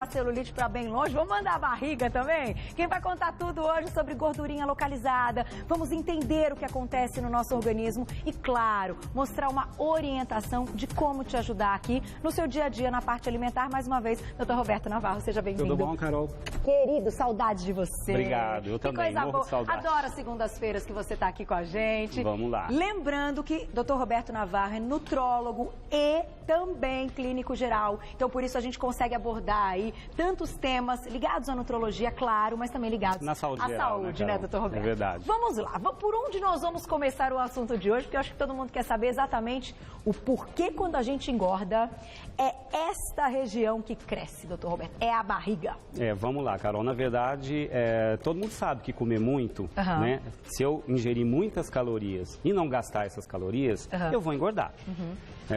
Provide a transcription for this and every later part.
A celulite para bem longe, vamos mandar a barriga também? Quem vai contar tudo hoje sobre gordurinha localizada, vamos entender o que acontece no nosso organismo e, claro, mostrar uma orientação de como te ajudar aqui no seu dia a dia na parte alimentar. Mais uma vez, Dr. Roberto Navarro, seja bem-vindo. Tudo bom, Carol? Querido, saudade de você. Obrigado, eu também, coisa boa. Saudade. Adoro as segundas-feiras que você está aqui com a gente. Vamos lá. Lembrando que Dr. Roberto Navarro é nutrólogo e também clínico geral. Então, por isso, a gente consegue abordar aí tantos temas ligados à nutrologia, claro, mas também ligados na saúde à geral, saúde, né, doutor Roberto? É verdade. Vamos lá, por onde nós vamos começar o assunto de hoje? Porque eu acho que todo mundo quer saber exatamente o porquê quando a gente engorda é esta região que cresce, doutor Roberto, é a barriga. Vamos lá, Carol. Na verdade, todo mundo sabe que comer muito, né? Se eu ingerir muitas calorias e não gastar essas calorias, eu vou engordar.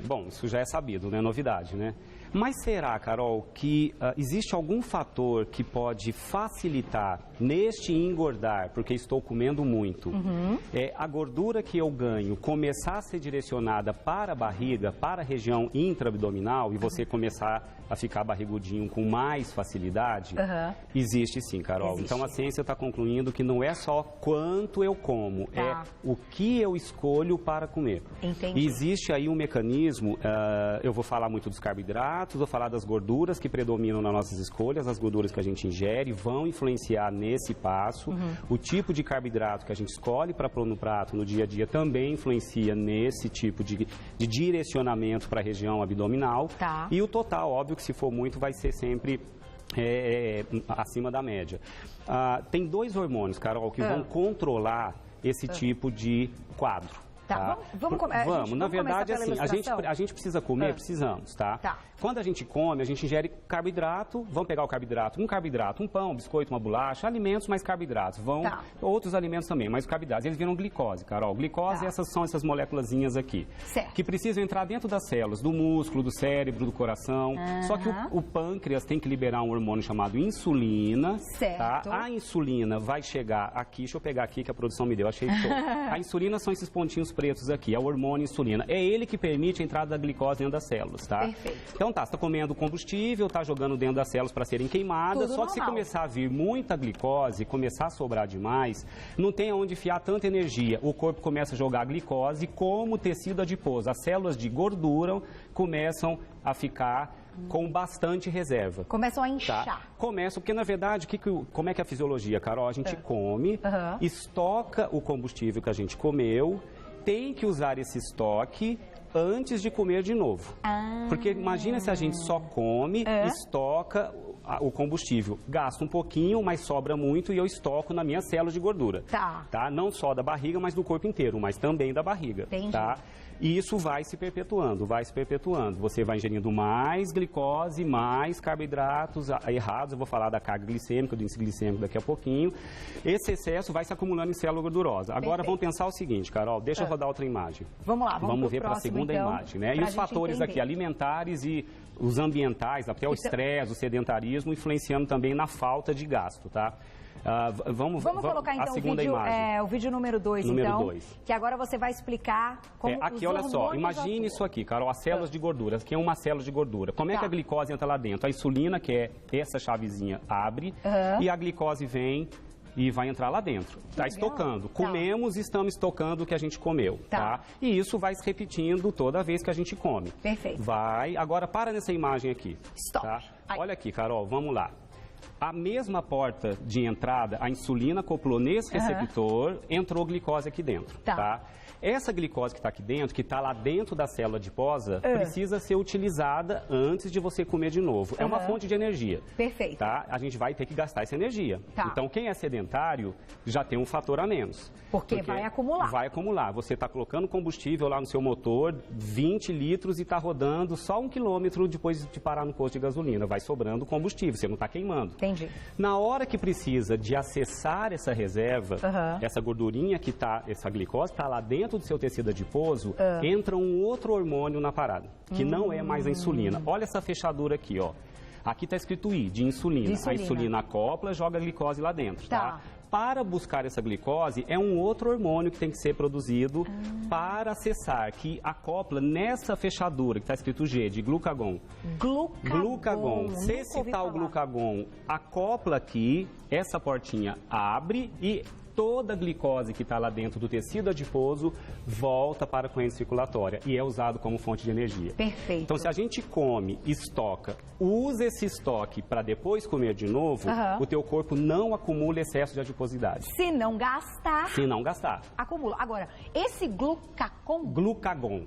Bom, isso já é sabido, não é novidade, né? Mas será, Carol, que existe algum fator que pode facilitar neste engordar, porque estou comendo muito, a gordura que eu ganho começar a ser direcionada para a barriga, para a região intra-abdominal e você começar a ficar barrigudinho com mais facilidade? Existe sim, Carol. Existe. Então a ciência está concluindo que não é só quanto eu como, é o que eu escolho para comer. Entendi. E existe aí um mecanismo, eu vou falar muito dos carboidratos, vou falar das gorduras que predominam nas nossas escolhas, as gorduras que a gente ingere vão influenciar nesse passo. O tipo de carboidrato que a gente escolhe para pôr no prato no dia a dia também influencia nesse tipo de direcionamento para a região abdominal. E o total, óbvio que se for muito vai ser sempre acima da média. Tem dois hormônios, Carol, que vão controlar esse tipo de quadro. Vamos, na verdade, assim, a gente precisa comer, precisamos, tá? Quando a gente come, a gente ingere carboidrato, vamos pegar o carboidrato, um pão, um biscoito, uma bolacha, alimentos mais carboidratos, outros alimentos também, mas carboidratos, eles viram glicose, Carol. Glicose, são essas moléculazinhas aqui, que precisam entrar dentro das células, do músculo, do cérebro, do coração, só que o pâncreas tem que liberar um hormônio chamado insulina, tá? A insulina vai chegar aqui, deixa eu pegar aqui que a produção me deu, achei show. A insulina são esses pontinhos pretos aqui, é o hormônio insulina. É ele que permite a entrada da glicose dentro das células, tá? Perfeito. Então você está comendo combustível, está jogando dentro das células para serem queimadas, só que se começar a vir muita glicose, começar a sobrar demais, não tem aonde enfiar tanta energia. O corpo começa a jogar glicose como tecido adiposo. As células de gordura começam a ficar com bastante reserva. Começam a inchar. Começam, porque na verdade, como é que é a fisiologia, Carol? A gente come, estoca o combustível que a gente comeu, tem que usar esse estoque antes de comer de novo. Porque imagina se a gente só come, estoca o combustível, gasta um pouquinho, mas sobra muito e eu estoco na minha célula de gordura. Tá? Não só da barriga, mas do corpo inteiro, mas também da barriga. Tá? E isso vai se perpetuando, Você vai ingerindo mais glicose, mais carboidratos errados. Eu vou falar da carga glicêmica, do índice glicêmico daqui a pouquinho. Esse excesso vai se acumulando em célula gordurosa. Agora vamos pensar o seguinte, Carol, deixa eu rodar outra imagem. Vamos lá, vamos ver para a segunda imagem, né? E os fatores aqui alimentares e os ambientais, até o estresse, o sedentarismo, influenciando também na falta de gasto, tá? Vamos colocar então o vídeo número 2, então, que agora você vai explicar como aqui, olha só, imagine isso aqui, Carol, as células de gordura, aqui é uma célula de gordura. Como é que a glicose entra lá dentro? A insulina, que é essa chavezinha, abre e a glicose vem e vai entrar lá dentro. Está estocando. Comemos e estamos estocando o que a gente comeu, tá? E isso vai se repetindo toda vez que a gente come. Perfeito. Agora para nessa imagem aqui. Stop. Tá? Olha aqui, Carol, vamos lá. A mesma porta de entrada, a insulina acoplou nesse receptor, entrou glicose aqui dentro, tá? Essa glicose que está aqui dentro, que está lá dentro da célula adiposa, precisa ser utilizada antes de você comer de novo. É uma fonte de energia. Perfeito. Tá? A gente vai ter que gastar essa energia. Então, quem é sedentário já tem um fator a menos. Porque vai acumular. Vai acumular. Você está colocando combustível lá no seu motor, 20 litros, e está rodando só 1 quilômetro depois de parar no posto de gasolina. Vai sobrando combustível, você não está queimando. Entendi. Na hora que precisa de acessar essa reserva, essa gordurinha que está, essa glicose está lá dentro do seu tecido adiposo, entra um outro hormônio na parada, que não é mais a insulina. Olha essa fechadura aqui, ó. Aqui está escrito I, de insulina. A insulina acopla, joga a glicose lá dentro, tá? Para buscar essa glicose, é um outro hormônio que tem que ser produzido para acessar, que acopla nessa fechadura, que está escrito G, de glucagon. Glucagon. Se citar o glucagon, acopla aqui, essa portinha abre e toda a glicose que está lá dentro do tecido adiposo volta para a corrente circulatória e é usado como fonte de energia. Perfeito. Então, se a gente come, estoca, usa esse estoque para depois comer de novo, o teu corpo não acumula excesso de adiposidade. Se não gastar... Se não gastar. Acumula. Agora, esse glucagon... Glucagon.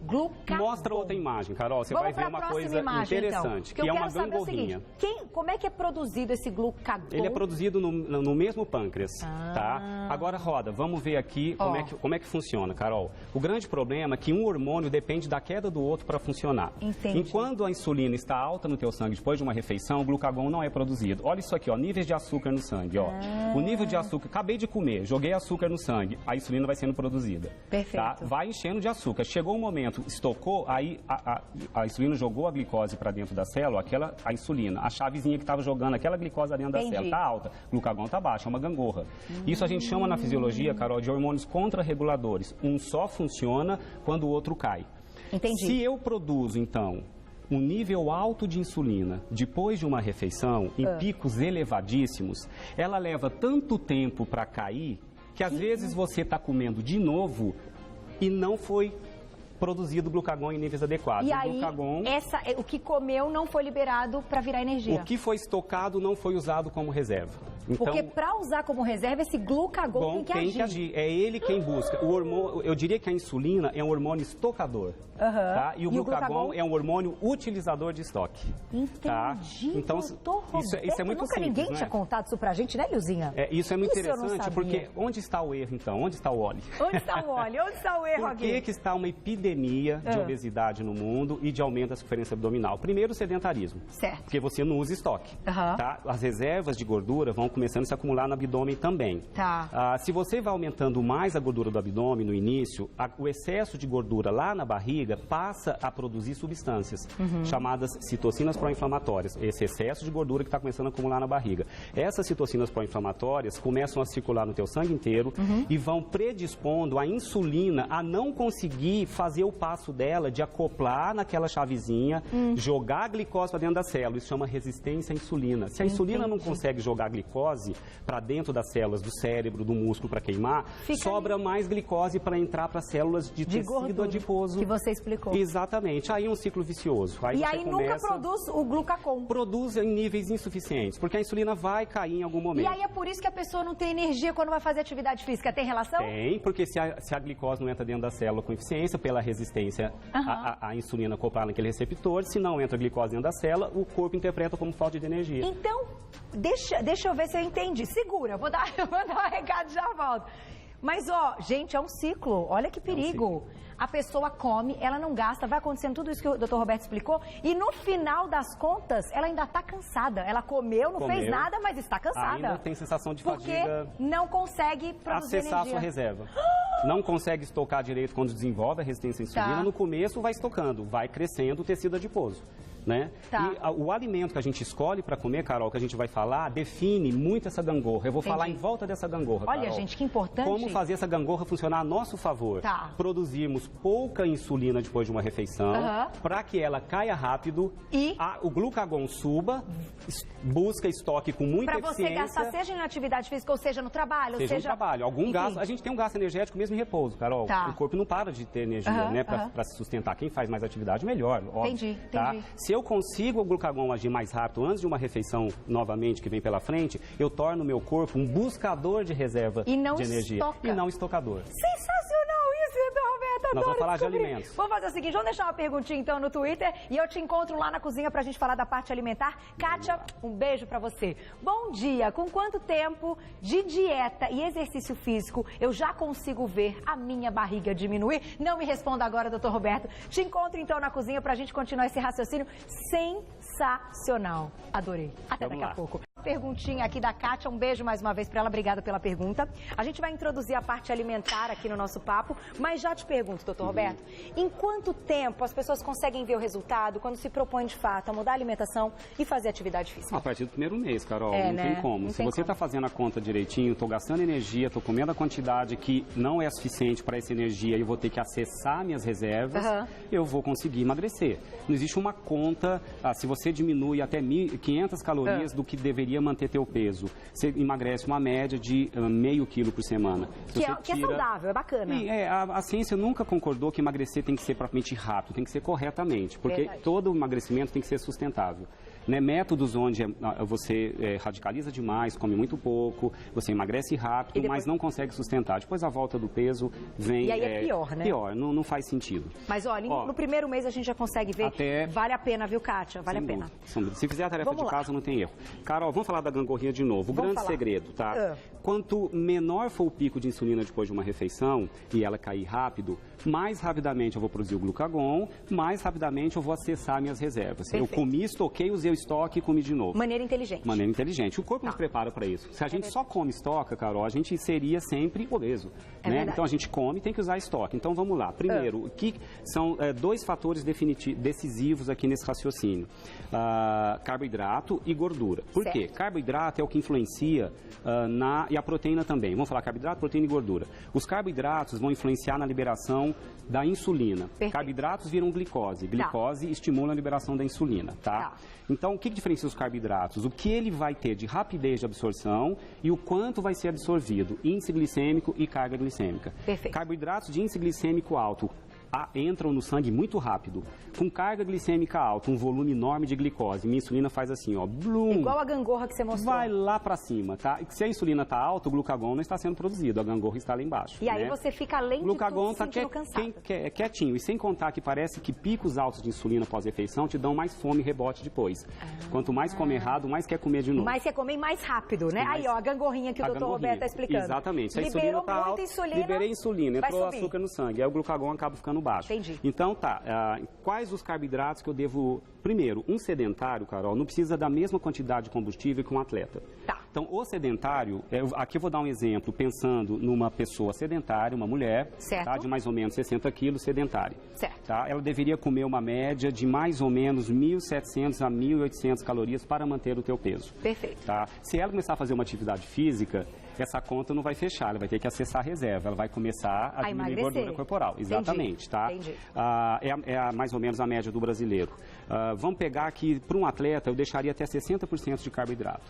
Mostra outra imagem, Carol. Você vai ver uma coisa interessante, então, que é uma gangorrinha. Como é que é produzido esse glucagon? Ele é produzido no mesmo pâncreas, tá? Agora, Roda, vamos ver aqui como é que funciona, Carol. O grande problema é que um hormônio depende da queda do outro para funcionar. Entendi. Enquanto a insulina está alta no teu sangue depois de uma refeição, o glucagon não é produzido. Olha isso aqui, ó, níveis de açúcar no sangue, ó. O nível de açúcar, acabei de comer, joguei açúcar no sangue, a insulina vai sendo produzida. Perfeito. Tá? Vai enchendo de açúcar. Chegou um momento, estocou, aí a insulina jogou a glicose para dentro da célula, a insulina, a chavezinha que estava jogando aquela glicose dentro da célula, está alta, o glucagon está baixo, é uma gangorra. Isso a gente chama na fisiologia, Carol, de hormônios contrarreguladores. Um só funciona quando o outro cai. Entendi. Se eu produzo, então, um nível alto de insulina depois de uma refeição, em picos elevadíssimos, ela leva tanto tempo para cair que às vezes você está comendo de novo e não foi produzido glucagon em níveis adequados. E aí, o que comeu não foi liberado para virar energia. O que foi estocado não foi usado como reserva. Então, porque para usar como reserva, esse glucagon tem que agir. É ele quem busca. O hormônio, eu diria que a insulina é um hormônio estocador. Tá? E o glucagon é um hormônio utilizador de estoque. Entendi. Tá? Então, isso é muito nunca simples, ninguém tinha contado isso pra gente, né, Lilzinha? Isso é muito interessante, porque onde está o erro, então? Onde está o óleo? Onde está o óleo? Onde está o erro aqui? Por que está uma epidemia de obesidade no mundo e de aumento da circunferência abdominal? Primeiro, o sedentarismo. Certo. Porque você não usa estoque. Tá? As reservas de gordura vão começando a se acumular no abdômen também. Tá. Se você vai aumentando mais a gordura do abdômen no início, o excesso de gordura lá na barriga passa a produzir substâncias chamadas citocinas pró-inflamatórias. Esse excesso de gordura que está começando a acumular na barriga. Essas citocinas pró-inflamatórias começam a circular no teu sangue inteiro e vão predispondo a insulina a não conseguir fazer o passo dela de acoplar naquela chavezinha, jogar a glicose para dentro da célula. Isso chama resistência à insulina. Se a insulina não consegue jogar a glicose para dentro das células do cérebro, do músculo para queimar, sobra mais glicose para entrar para as células de tecido adiposo. Que você explicou. Exatamente. Aí é um ciclo vicioso. Aí nunca produz o glucagon. Produz em níveis insuficientes, porque a insulina vai cair em algum momento. E aí é por isso que a pessoa não tem energia quando vai fazer atividade física. Tem relação? Tem, porque se a glicose não entra dentro da célula com eficiência, pela resistência à insulina acoplar naquele receptor, se não entra glicose dentro da célula, o corpo interpreta como falta de energia. Então, deixa eu ver se eu entendi. Segura, vou dar um recado e já volto. Mas, gente, é um ciclo. Olha que perigo. A pessoa come, ela não gasta, vai acontecendo tudo isso que o Dr. Roberto explicou, e no final das contas, ela ainda está cansada. Ela comeu, fez nada, mas está cansada. Ainda tem sensação de fadiga. Porque não consegue produzir acessar a sua reserva. Não consegue estocar direito quando desenvolve a resistência à insulina. No começo vai estocando, vai crescendo o tecido adiposo. Né? E o alimento que a gente escolhe para comer, Carol, que a gente vai falar, define muito essa gangorra. Eu vou falar em volta dessa gangorra, Olha, Carol. gente, que importante. Como fazer essa gangorra funcionar a nosso favor. Produzirmos pouca insulina depois de uma refeição, para que ela caia rápido e o glucagon suba, busca estoque com muita eficiência. Para você gastar, seja na atividade física ou seja no trabalho. Seja no trabalho. Algum gasto, a gente tem um gasto energético mesmo em repouso, Carol. O corpo não para de ter energia, né, para se sustentar. Quem faz mais atividade, melhor, óbvio. Entendi. Se eu consigo o glucagon agir mais rápido antes de uma refeição novamente que vem pela frente, eu torno o meu corpo um buscador de reserva de energia. E não estocador. Sensacional isso, Dr. Roberto. Nós vamos falar de alimentos. Vamos fazer o seguinte, vamos deixar uma perguntinha então no Twitter e eu te encontro lá na cozinha pra gente falar da parte alimentar. Kátia, um beijo pra você. Bom dia, com quanto tempo de dieta e exercício físico eu já consigo ver a minha barriga diminuir? Não me responda agora, Dr. Roberto. Te encontro então na cozinha pra gente continuar esse raciocínio sensacional. Adorei. Até daqui a pouco. perguntinha aqui da Kátia. Um beijo mais uma vez para ela. Obrigada pela pergunta. A gente vai introduzir a parte alimentar aqui no nosso papo, mas já te pergunto, doutor Roberto, em quanto tempo as pessoas conseguem ver o resultado quando se propõem de fato a mudar a alimentação e fazer atividade física? A partir do primeiro mês, Carol, não né? tem como. Se você está fazendo a conta direitinho, estou gastando energia, estou comendo a quantidade que não é suficiente para essa energia e eu vou ter que acessar minhas reservas, eu vou conseguir emagrecer. Não existe uma conta, se você diminui até 500 calorias do que deveria manter teu peso, você emagrece uma média de meio quilo por semana. Que é saudável, é bacana. Sim, a ciência nunca concordou que emagrecer tem que ser propriamente rápido, tem que ser corretamente, porque todo emagrecimento tem que ser sustentável. Né, métodos onde você radicaliza demais, come muito pouco, você emagrece rápido, depois... mas não consegue sustentar. Depois a volta do peso vem... E aí é pior, né? Pior, não faz sentido. Mas olha, no primeiro mês a gente já consegue ver, vale a pena, viu, Kátia? Vale a pena. Se fizer a tarefa de casa, não tem erro. Carol, vamos falar da gangorrinha de novo. O grande segredo, tá? Quanto menor for o pico de insulina depois de uma refeição e ela cair rápido, mais rapidamente eu vou produzir o glucagon, mais rapidamente eu vou acessar minhas reservas. Perfeito. Eu comi, estoquei, usei o estoque e comi de novo. Maneira inteligente. Maneira inteligente. O corpo nos prepara para isso. Se a gente só come estoque, Carol, a gente seria sempre obeso. Né? Então a gente come e tem que usar estoque. Então vamos lá. Primeiro, que são dois fatores decisivos aqui nesse raciocínio. Carboidrato e gordura. Por quê? Carboidrato é o que influencia e a proteína também. Vamos falar carboidrato, proteína e gordura. Os carboidratos vão influenciar na liberação da insulina. Perfeito. Carboidratos viram glicose. Glicose estimula a liberação da insulina, tá? Então, o que diferencia os carboidratos? O que ele vai ter de rapidez de absorção e o quanto vai ser absorvido, índice glicêmico e carga glicêmica. Perfeito. Carboidratos de índice glicêmico alto entram no sangue muito rápido. Com carga glicêmica alta, um volume enorme de glicose, minha insulina faz assim, ó, blum. Igual a gangorra que você mostrou. Vai lá pra cima, tá? E se a insulina tá alta, o glucagon não está sendo produzido, a gangorra está lá embaixo. E aí você fica além de tudo se sentindo cansado. Quietinho. E sem contar que parece que picos altos de insulina pós-refeição te dão mais fome e rebote depois. Quanto mais come errado, mais quer comer de novo. Mais quer comer mais rápido, né? Aí, ó, a gangorrinha que o doutor Roberto tá explicando. Exatamente. Se a Liberou insulina tá alta, liberei insulina, entrou açúcar no sangue, aí o glucagon acaba ficando baixo. Entendi. Então, quais os carboidratos que eu devo... Primeiro, um sedentário, Carol, não precisa da mesma quantidade de combustível que um atleta. Então, o sedentário, aqui eu vou dar um exemplo, pensando numa pessoa sedentária, uma mulher, tá, de mais ou menos 60 quilos, sedentária. Tá? Ela deveria comer uma média de mais ou menos 1.700 a 1.800 calorias para manter o teu peso. Perfeito. Tá? Se ela começar a fazer uma atividade física, essa conta não vai fechar, ela vai ter que acessar a reserva, ela vai começar a diminuir gordura corporal. Exatamente, tá? Mais ou menos a média do brasileiro. Vamos pegar aqui, para um atleta, eu deixaria até 60% de carboidrato,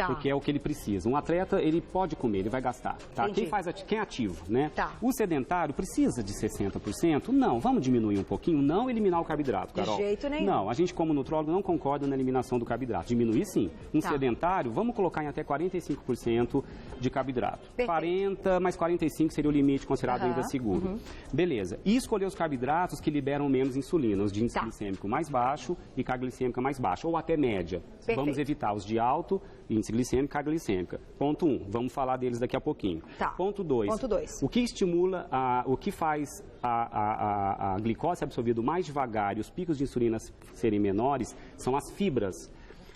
porque é o que ele precisa. Um atleta, ele pode comer, ele vai gastar, tá? Quem é ativo, né? O sedentário precisa de 60%? Não, vamos diminuir um pouquinho, não eliminar o carboidrato, Carol. De jeito nenhum. Não, a gente como nutrólogo não concorda na eliminação do carboidrato. Diminuir sim. Um sedentário, vamos colocar em até 45% de carboidrato. Perfeito. 40 mais 45 seria o limite considerado ainda seguro. Beleza. E escolher os carboidratos que liberam menos insulina, os de índice glicêmico mais baixo e carga glicêmica mais baixa, ou até média. Vamos evitar os de alto, índice glicêmico e carga glicêmica. Ponto 1, vamos falar deles daqui a pouquinho. Ponto 2, o que estimula, o que faz a glicose ser absorvida mais devagar e os picos de insulina serem menores são as fibras.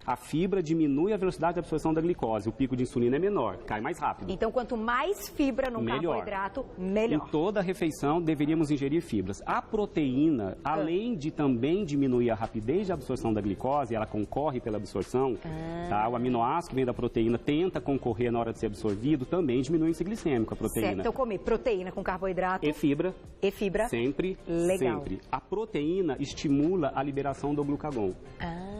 A fibra diminui a velocidade de absorção da glicose, o pico de insulina é menor, cai mais rápido. Então, quanto mais fibra no carboidrato, melhor. Em toda refeição, deveríamos ingerir fibras. A proteína, além de também diminuir a rapidez de absorção da glicose, ela concorre pela absorção, tá? O aminoácido que vem da proteína tenta concorrer na hora de ser absorvido, também diminui o índice glicêmico, a proteína. Certo, então comer proteína com carboidrato. E fibra. Sempre. Legal. Sempre. A proteína estimula a liberação do glucagon.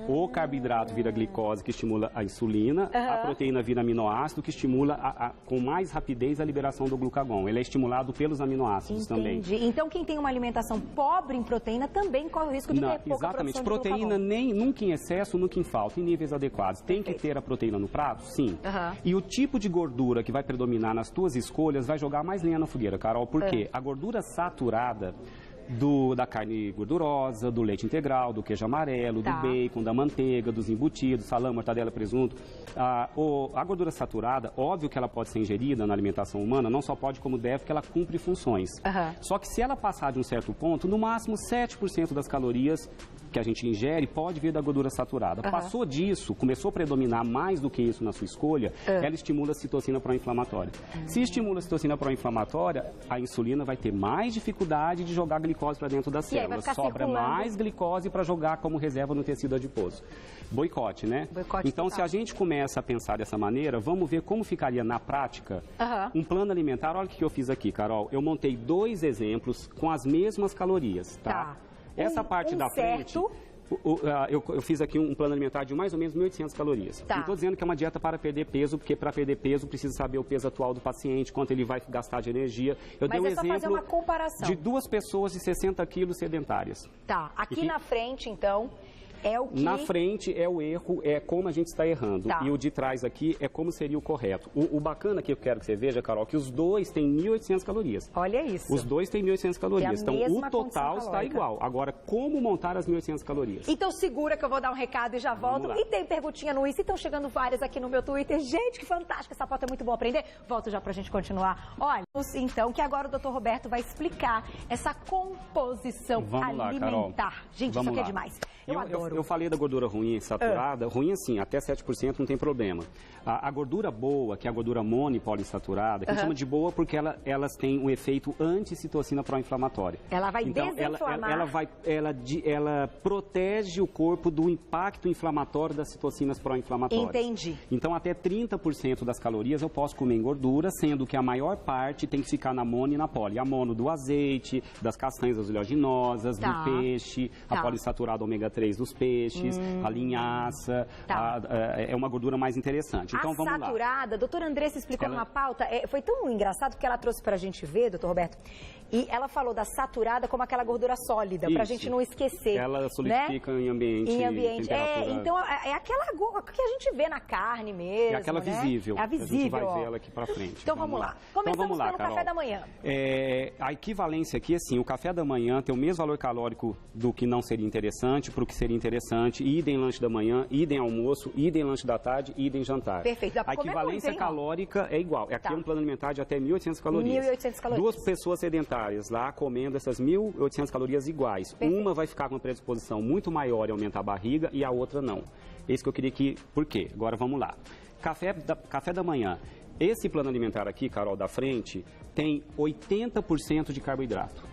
O carboidrato vira glicose, que estimula a insulina, a proteína vira aminoácido, que estimula com mais rapidez a liberação do glucagon. Ele é estimulado pelos aminoácidos também. Então, quem tem uma alimentação pobre em proteína também corre o risco de ter pouca exatamente. produção de Proteína nunca em excesso, nunca em falta, em níveis adequados. Tem que ter a proteína no prato? Sim. E o tipo de gordura que vai predominar nas tuas escolhas vai jogar mais lenha na fogueira, Carol. Por quê? A gordura saturada da carne gordurosa, do leite integral, do queijo amarelo, do bacon, da manteiga, dos embutidos, salame, mortadela, presunto. A gordura saturada, óbvio que ela pode ser ingerida na alimentação humana, não só pode como deve, porque ela cumpre funções. Só que se ela passar de um certo ponto, no máximo 7% das calorias que a gente ingere pode vir da gordura saturada. Passou disso, começou a predominar mais do que isso na sua escolha, ela estimula a citocina pró-inflamatória. Se estimula a citocina pró-inflamatória, a insulina vai ter mais dificuldade de jogar glicose para dentro da célula. Sobra mais glicose para jogar como reserva no tecido adiposo. Boicote, né? Boicote então, total. se a gente começa a pensar dessa maneira, vamos ver como ficaria na prática um plano alimentar. Olha o que eu fiz aqui, Carol. Eu montei 2 exemplos com as mesmas calorias, tá? Essa parte da frente... Eu fiz aqui um plano alimentar de mais ou menos 1.800 calorias. Não estou dizendo que é uma dieta para perder peso, porque para perder peso precisa saber o peso atual do paciente, quanto ele vai gastar de energia. Eu dei um exemplo fazer uma comparação de 2 pessoas de 60 quilos sedentárias. Tá, aqui na frente, então... É o que... Na frente é o erro, é como a gente está errando. Tá. E o de trás aqui é como seria o correto. O bacana que eu quero que você veja, Carol, que os dois têm 1.800 calorias. Olha isso. Os dois têm 1.800 calorias. Tem a então, mesma o total está igual. Agora, como montar as 1.800 calorias? Então, segura que eu vou dar um recado e já volto. E tem perguntinha no Insta. Estão chegando várias aqui no meu Twitter. Gente, que fantástico. Essa pauta é muito bom aprender. Volto já pra gente continuar. Olha, então, que agora o Dr. Roberto vai explicar essa composição alimentar. Gente, isso aqui é demais. Eu adoro. Eu falei da gordura ruim saturada. Ruim assim, até 7% não tem problema. A gordura boa, que é a gordura monopoliinsaturada, que a gente chama de boa porque elas têm um efeito anticitocina pró-inflamatória. Ela vai desinflamar. Ela protege o corpo do impacto inflamatório das citocinas pró-inflamatórias. Entendi. Então, até 30% das calorias eu posso comer em gordura, sendo que a maior parte tem que ficar na mono e na poli. A mono do azeite, das castanhas oleaginosas, do peixe, a poliinsaturada ômega 3 dos peixes, a linhaça, é uma gordura mais interessante. Então, vamos lá. A saturada, a doutora Andressa explicou numa pauta, foi tão engraçado porque ela trouxe pra gente ver, doutor Roberto, e ela falou da saturada como aquela gordura sólida, pra gente não esquecer. Ela solidifica, né? em ambiente. Então é aquela que a gente vê na carne mesmo. É aquela visível. É a visível. A gente vai ver ela aqui pra frente. Então vamos lá. Começamos pelo café da manhã. A equivalência aqui, assim, o café da manhã tem o mesmo valor calórico do que não seria interessante pro que seria interessante, idem lanche da manhã, idem almoço, idem lanche da tarde, idem jantar. Perfeito. A equivalência calórica é igual. Aqui é um plano alimentar de até 1.800 calorias. 1.800 calorias. 2 pessoas sedentárias lá comendo essas 1.800 calorias iguais. Perfeito. Uma vai ficar com uma predisposição muito maior e aumentar a barriga e a outra não. Esse que eu queria que... Por quê? Agora vamos lá. Café da manhã. Esse plano alimentar aqui, Carol, da frente, tem 80% de carboidrato.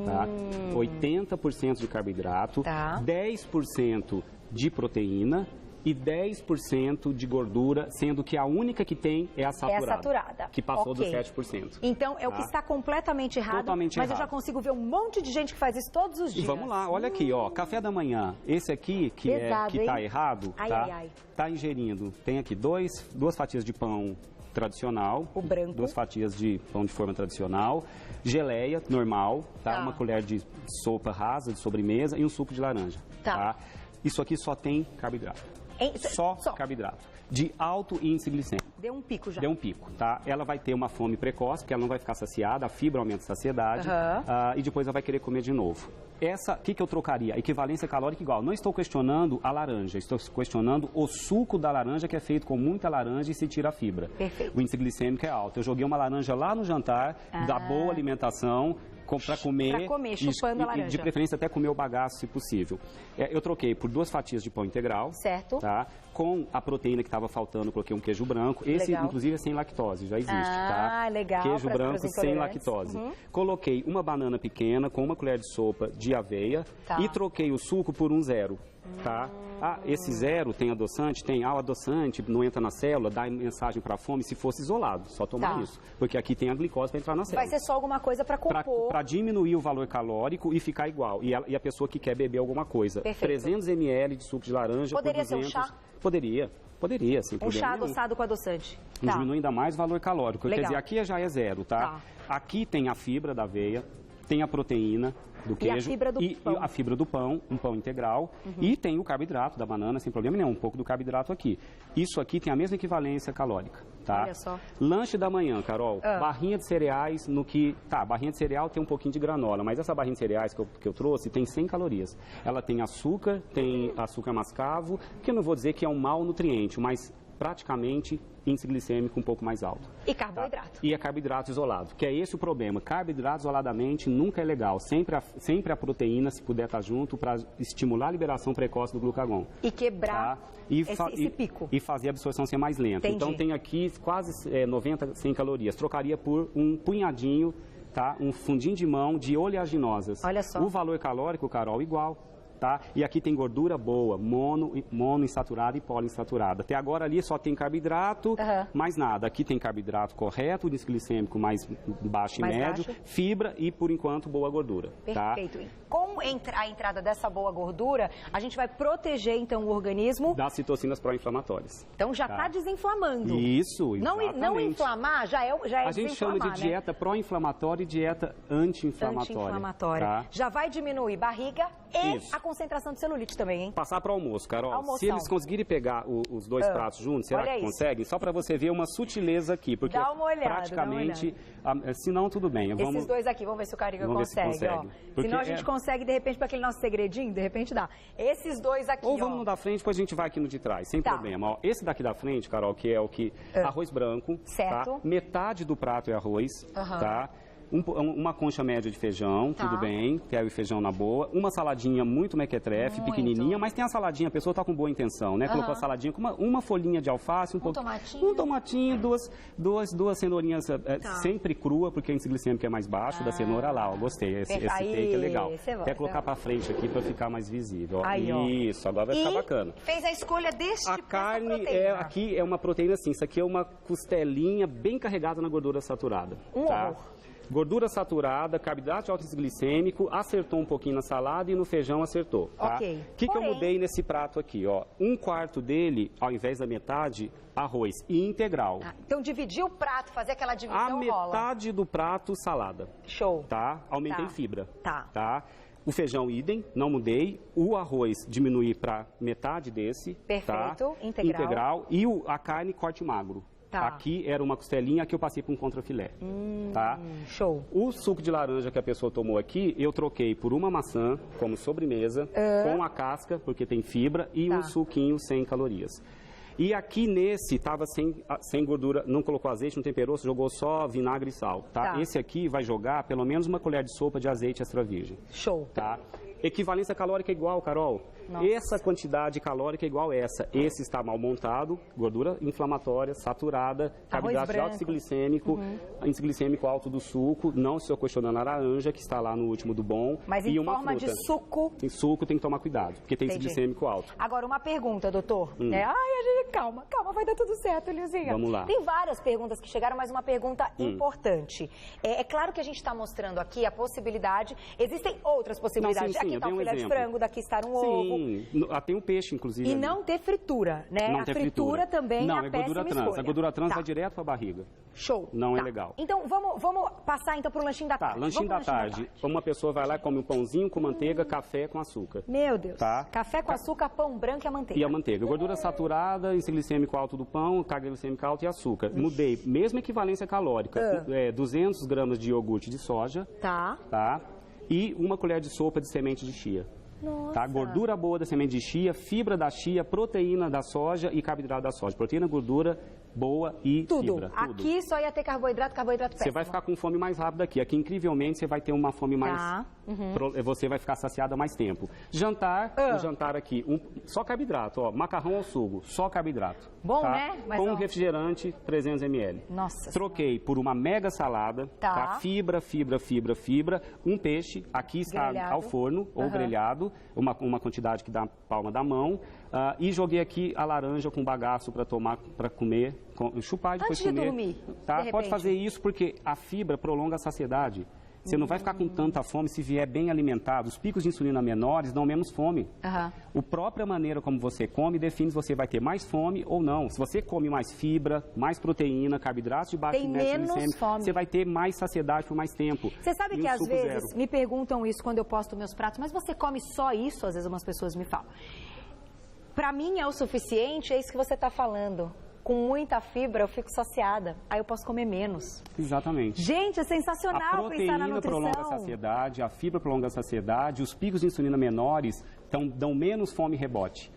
Tá? 80% de carboidrato, 10% de proteína e 10% de gordura, sendo que a única que tem é a saturada. É a saturada. Que passou dos 7%. Então, é o que está completamente errado, mas eu já consigo ver um monte de gente que faz isso todos os dias. E vamos lá, olha aqui, ó, café da manhã, esse aqui que está errado, tá ingerindo, tem aqui duas fatias de pão tradicional, o branco, 2 fatias de pão de forma tradicional, geleia normal, uma colher de sopa rasa de sobremesa e um suco de laranja. Isso aqui só tem carboidrato. Só carboidrato. De alto índice glicêmico. Deu um pico já. Deu um pico, tá? Ela vai ter uma fome precoce, porque ela não vai ficar saciada, a fibra aumenta a saciedade, e depois ela vai querer comer de novo. O que eu trocaria? A equivalência calórica igual. Não estou questionando a laranja, estou questionando o suco da laranja, que é feito com muita laranja e se tira a fibra. Perfeito. O índice glicêmico é alto. Eu joguei uma laranja lá no jantar, da boa alimentação, para comer, chupando a laranja. E de preferência até comer o bagaço, se possível. Eu troquei por 2 fatias de pão integral. Certo. Tá? Com a proteína que estava faltando, coloquei um queijo branco. Esse, inclusive, é sem lactose, já existe, tá? Legal. Queijo branco sem lactose. Coloquei uma banana pequena com uma colher de sopa de aveia e troquei o suco por um 0. Tá? Esse 0 tem adoçante? Tem. O adoçante não entra na célula, dá mensagem para a fome se fosse isolado. Só tomar isso. Porque aqui tem a glicose para entrar na célula. Vai ser só alguma coisa para compor. Para diminuir o valor calórico e ficar igual. E a pessoa que quer beber alguma coisa. Perfeito. 300 ml de suco de laranja Poderia por 200. Ser um chá? Poderia, sim. Um chá adoçado com adoçante. Diminui ainda mais o valor calórico. Quer dizer, aqui já é 0, tá? Aqui tem a fibra da aveia, tem a proteína do queijo e a fibra do pão, um pão integral, e tem o carboidrato da banana, sem problema nenhum, um pouco do carboidrato aqui. Isso aqui tem a mesma equivalência calórica, tá? Olha só. Lanche da manhã, Carol, barrinha de cereais no que... barrinha de cereal tem um pouquinho de granola, mas essa barrinha de cereais que eu trouxe tem 100 calorias. Ela tem açúcar mascavo, que eu não vou dizer que é um mau nutriente, mas praticamente índice glicêmico um pouco mais alto. E carboidrato. Tá? E é carboidrato isolado, que é esse o problema. Carboidrato isoladamente nunca é legal. Sempre a proteína, se puder estar junto, para estimular a liberação precoce do glucagon. E quebrar esse pico. E fazer a absorção ser mais lenta. Entendi. Então tem aqui quase 90, 100 calorias. Trocaria por um punhadinho, tá? Um fundinho de mão de oleaginosas. Olha só. O valor calórico, Carol, igual. Tá? E aqui tem gordura boa, monoinsaturada e poliinsaturada. Até agora ali só tem carboidrato, mais nada. Aqui tem carboidrato correto, o índice glicêmico mais baixo e médio, fibra e, por enquanto, boa gordura. Perfeito. Tá? Com a entrada dessa boa gordura, a gente vai proteger, então, o organismo... das citocinas pró-inflamatórias. Então já está desinflamando. Isso, exatamente. Não inflamar já é a gente chama de dieta pró-inflamatória e dieta anti-inflamatória. Anti-inflamatória. Tá? Já vai diminuir barriga e a concentração de celulite também, hein? Passar para o almoço, Carol. Almoção. Se eles conseguirem pegar os dois pratos juntos, será que conseguem? Só para você ver uma sutileza aqui, porque dá uma olhada, praticamente, se não, tudo bem. Esses dois aqui, vamos ver se o Cariga consegue. Ó. Senão a gente consegue, de repente, para aquele nosso segredinho, de repente dá. Esses dois aqui, Ou vamos no da frente, depois a gente vai aqui no de trás, sem problema. Ó, esse daqui da frente, Carol, que é o que... arroz branco. Certo. Tá? Metade do prato é arroz, tá? Uma concha média de feijão, tudo bem, quero o feijão na boa. Uma saladinha muito mequetrefe, pequenininha, mas tem a saladinha, a pessoa tá com boa intenção, né? Colocou a saladinha com uma folhinha de alface, um tomatinho, duas cenourinhas sempre crua, porque o índice glicêmico é mais baixo da cenoura lá, ó, gostei, esse take é legal. Quer colocar pra frente aqui pra ficar mais visível, ó. Aí, isso, agora vai ficar bacana. Fez a escolha deste A carne aqui é uma proteína assim, isso aqui é uma costelinha bem carregada na gordura saturada, tá? Gordura saturada, carboidrato alto glicêmico, acertou um pouquinho na salada e no feijão acertou, tá? Ok. O que eu mudei nesse prato aqui, ó? 1/4 dele, ao invés da metade, arroz integral. Então dividir o prato, fazer aquela divisão rola. Metade do prato, salada. Show. Tá? Aumentei fibra. Tá. O feijão idem, não mudei. O arroz diminuí para metade desse. Perfeito, tá? Integral. E a carne corte magro. Tá. Aqui era uma costelinha, aqui eu passei para um contrafilé. Tá? Show. O suco de laranja que a pessoa tomou aqui, eu troquei por uma maçã como sobremesa, com a casca, porque tem fibra, e um suquinho sem calorias. E aqui nesse estava sem gordura, não colocou azeite, não temperou, jogou só vinagre e sal, tá? Esse aqui vai jogar pelo menos uma colher de sopa de azeite extra virgem. Show. Tá? Equivalência calórica igual, Carol. Nossa. Essa quantidade calórica é igual essa. Esse está mal montado, gordura inflamatória, saturada, carboidrato de alto glicêmico, índice glicêmico alto do suco, não se questionando a laranja, que está lá no último do bom. Mas em forma de suco... Em suco tem que tomar cuidado, porque tem índice glicêmico alto. Agora, uma pergunta, doutor. Calma, vai dar tudo certo, Lizinha. Vamos lá. Tem várias perguntas que chegaram, mas uma pergunta importante. É claro que a gente está mostrando aqui a possibilidade, existem outras possibilidades. Não, sim, aqui está um filé de frango, daqui está um ovo. Tem um peixe, inclusive. E não ter fritura, né? Não a ter fritura também não, é a gordura péssima trans. escolha. A gordura trans vai direto para a barriga. Show. Não é legal. Então, vamos passar então para o lanchinho da tarde. Lanchinho da tarde. Uma pessoa vai lá e come um pãozinho com manteiga, café com açúcar. Meu Deus. Tá? Café com açúcar, pão branco e a manteiga. E a manteiga. Gordura saturada, índice glicêmico alto do pão, carga glicêmica alta e açúcar. Mudei. Mesma equivalência calórica. 200 gramas de iogurte de soja. Tá? E uma colher de sopa de semente de chia. Nossa. Tá? Gordura boa da semente de chia, fibra da chia, proteína da soja e carboidrato da soja. Proteína, gordura boa e fibra. Tudo. Aqui só ia ter carboidrato péssimo. Você vai ficar com fome mais rápido aqui. Aqui, incrivelmente, você vai ter uma fome mais... Você vai ficar saciada mais tempo. Jantar, o jantar aqui, só carboidrato, ó. Macarrão ao sugo, só carboidrato. Bom, né? Mas, com refrigerante, 300 ml. Nossa. Troquei por uma mega salada, tá? Fibra. Um peixe, aqui está grelhado. Ao forno ou grelhado, uma quantidade que dá a palma da mão. E joguei aqui a laranja com bagaço para tomar, para comer, chupar e depois comer. Antes de dormir, tá? Pode fazer isso porque a fibra prolonga a saciedade. Você não vai ficar com tanta fome se vier bem alimentado. Os picos de insulina menores dão menos fome. A própria maneira como você come define se você vai ter mais fome ou não. Se você come mais fibra, mais proteína, carboidratos de baixo índice glicêmico, você vai ter mais saciedade por mais tempo. Você sabe que às vezes me perguntam isso quando eu posto meus pratos, mas você come só isso? Às vezes umas pessoas me falam. Para mim é o suficiente, é isso que você está falando. Com muita fibra, eu fico saciada. Aí eu posso comer menos. Exatamente. Gente, é sensacional pensar na nutrição. A proteína prolonga a saciedade, a fibra prolonga a saciedade, os picos de insulina menores então dão menos fome e rebote.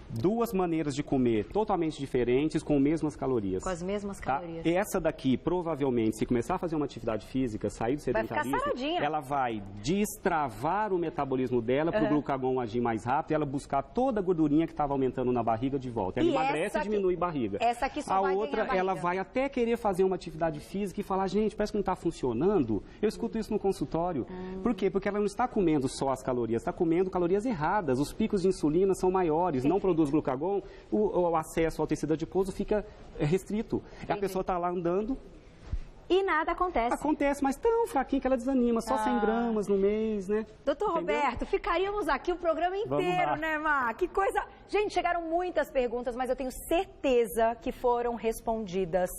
Duas maneiras de comer totalmente diferentes, com mesmas calorias. Com as mesmas calorias. Tá? Essa daqui, provavelmente, se começar a fazer uma atividade física, sair do sedentarismo, ela vai destravar o metabolismo dela para o glucagon agir mais rápido e ela buscar toda a gordurinha que estava aumentando na barriga de volta. Ela emagrece e diminui barriga. Essa aqui só vai outra, ela vai até querer fazer uma atividade física e falar, gente, parece que não está funcionando. Eu escuto isso no consultório. Por quê? Porque ela não está comendo só as calorias, está comendo calorias erradas. Os picos de insulina são maiores, não produz glucagon, o acesso ao tecido adiposo fica restrito. A pessoa está lá andando. E nada acontece. Acontece, mas tão fraquinho que ela desanima, só 100 gramas no mês, né? Doutor Roberto, ficaríamos aqui o programa inteiro, né, Mar? Que coisa... Gente, chegaram muitas perguntas, mas eu tenho certeza que foram respondidas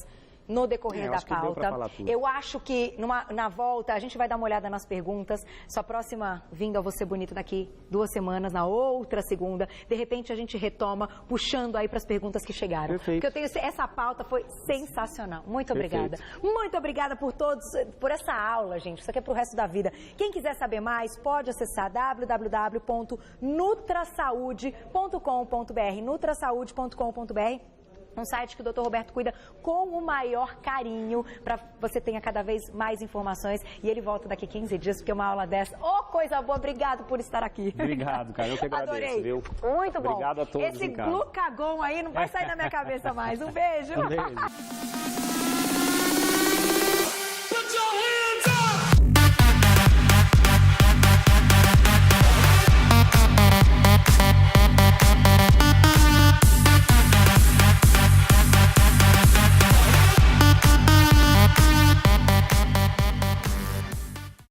no decorrer da pauta. Eu acho que na volta a gente vai dar uma olhada nas perguntas. Sua próxima vinda ao Você Bonito daqui 2 semanas, na outra segunda. De repente a gente retoma, puxando aí para as perguntas que chegaram. Perfeito. Porque eu tenho essa pauta foi sensacional. Muito obrigada. Muito obrigada por todos, por essa aula, gente. Isso aqui é para o resto da vida. Quem quiser saber mais, pode acessar www.nutrasaude.com.br, nutrasaude.com.br. Um site que o Dr. Roberto cuida com o maior carinho para você tenha cada vez mais informações. E ele volta daqui 15 dias, porque uma aula dessa... Oh, coisa boa! Obrigado por estar aqui. Obrigado, cara. Eu que agradeço, adorei. Viu? Muito bom. Obrigado a todos. Esse glucagon aí não vai sair da minha cabeça mais. Um beijo. Um beijo.